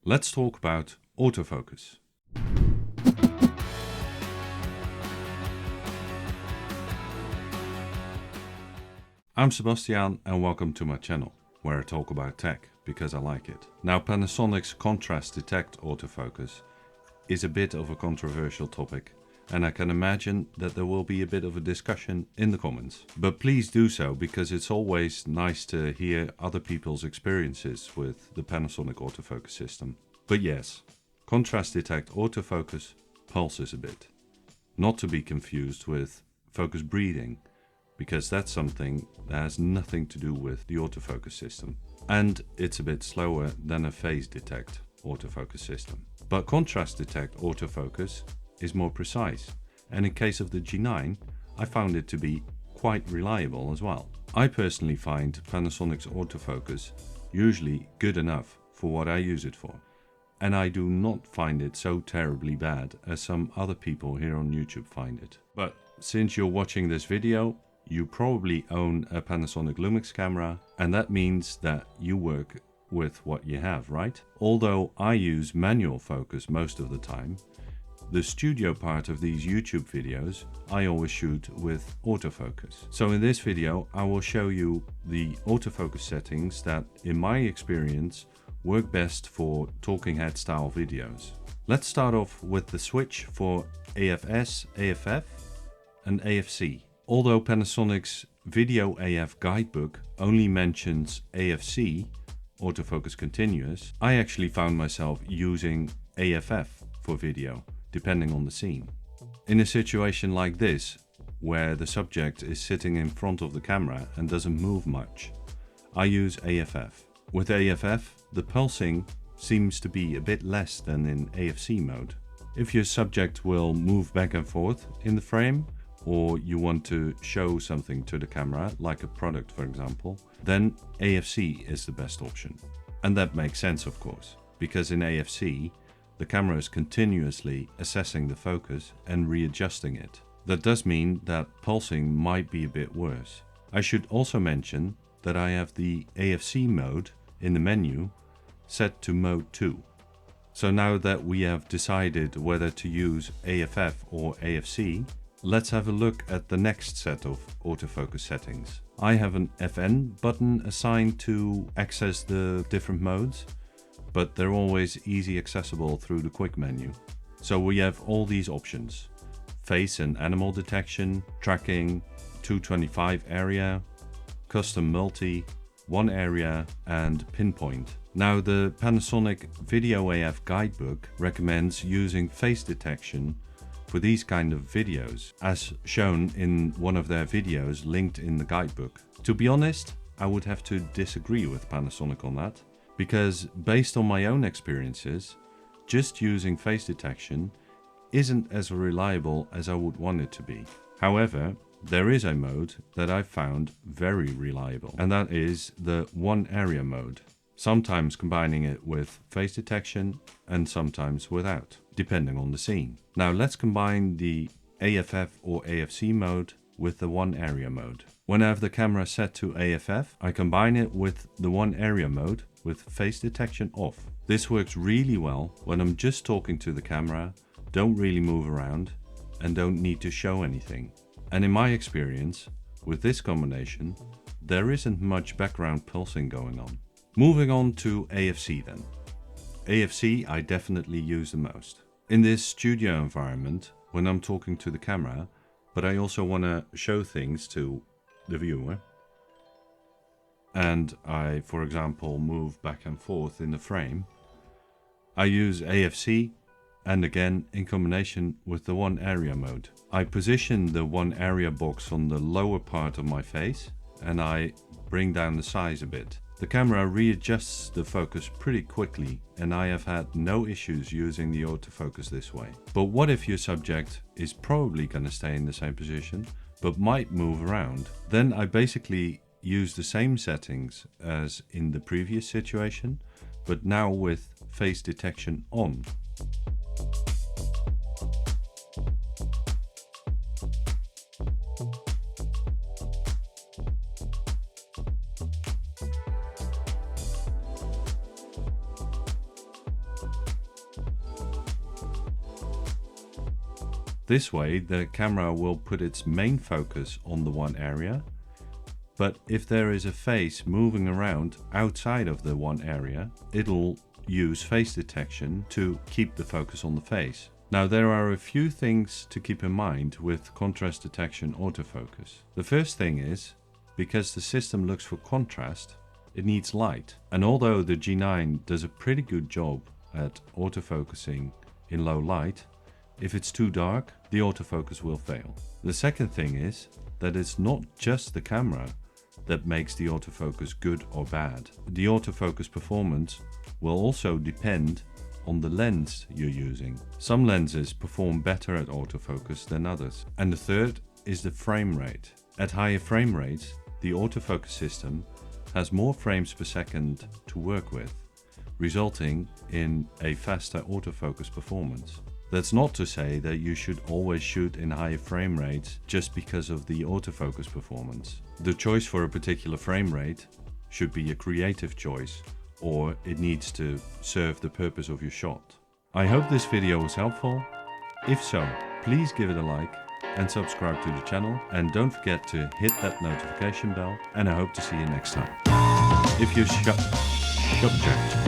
Let's talk about autofocus. I'm Sebastian and welcome to my channel, where I talk about tech because I like it. Now, Panasonic's contrast detect autofocus is a bit of a controversial topic, and I can imagine that there will be a bit of a discussion in the comments. But please do so, because it's always nice to hear other people's experiences with the Panasonic autofocus system. But yes, contrast detect autofocus pulses a bit. Not to be confused with focus breathing, because that's something that has nothing to do with the autofocus system. And it's a bit slower than a phase detect autofocus system. But contrast detect autofocus is more precise, and in case of the G9 I found it to be quite reliable as well. I personally find Panasonic's autofocus usually good enough for what I use it for, and I do not find it so terribly bad as some other people here on YouTube find it. But since you're watching this video, you probably own a Panasonic Lumix camera, and that means that you work with what you have, right? Although I use manual focus most of the time, the studio part of these YouTube videos I always shoot with autofocus. So in this video I will show you the autofocus settings that, in my experience, work best for talking head style videos. Let's start off with the switch for AFS, AFF and AFC. Although Panasonic's Video AF guidebook only mentions AFC, autofocus continuous, I actually found myself using AFF for video, depending on the scene. In a situation like this, where the subject is sitting in front of the camera and doesn't move much, I use AFF. With AFF, the pulsing seems to be a bit less than in AFC mode. If your subject will move back and forth in the frame, or you want to show something to the camera, like a product for example, then AFC is the best option. And that makes sense, of course, because in AFC, the camera is continuously assessing the focus and readjusting it. That does mean that pulsing might be a bit worse. I should also mention that I have the AFC mode in the menu set to mode 2. So now that we have decided whether to use AFF or AFC, let's have a look at the next set of autofocus settings. I have an FN button assigned to access the different modes, but they're always easy accessible through the quick menu. So we have all these options: face and animal detection, tracking, 225 area, custom multi, one area and pinpoint. Now, the Panasonic Video AF guidebook recommends using face detection for these kind of videos, as shown in one of their videos linked in the guidebook. To be honest, I would have to disagree with Panasonic on that, because based on my own experiences, just using face detection isn't as reliable as I would want it to be. However, there is a mode that I found very reliable, and that is the one area mode, sometimes combining it with face detection and sometimes without, depending on the scene. Now let's combine the AFF or AFC mode with the one area mode. When I have the camera set to AFF, I combine it with the one area mode with face detection off. This works really well when I'm just talking to the camera, don't really move around, and don't need to show anything. And in my experience, with this combination, there isn't much background pulsing going on. Moving on to AFC then. AFC I definitely use the most. In this studio environment, when I'm talking to the camera, but I also want to show things to the viewer, and I, for example, move back and forth in the frame, I use AFC, and again in combination with the one area mode. I position the one area box on the lower part of my face, and I bring down the size a bit. The camera readjusts the focus pretty quickly, and I have had no issues using the autofocus this way. But what if your subject is probably gonna stay in the same position, but might move around? Then I basically use the same settings as in the previous situation, but now with face detection on. This way the camera will put its main focus on the one area, but if there is a face moving around outside of the one area, it'll use face detection to keep the focus on the face. Now there are a few things to keep in mind with contrast detection autofocus. The first thing is, because the system looks for contrast, it needs light. And although the G9 does a pretty good job at autofocusing in low light, if it's too dark, the autofocus will fail. The second thing is that it's not just the camera that makes the autofocus good or bad. The autofocus performance will also depend on the lens you're using. Some lenses perform better at autofocus than others. And the third is the frame rate. At higher frame rates, the autofocus system has more frames per second to work with, resulting in a faster autofocus performance. That's not to say that you should always shoot in higher frame rates just because of the autofocus performance. The choice for a particular frame rate should be a creative choice, or it needs to serve the purpose of your shot. I hope this video was helpful. If so, please give it a like and subscribe to the channel, and don't forget to hit that notification bell, and I hope to see you next time. If you're subject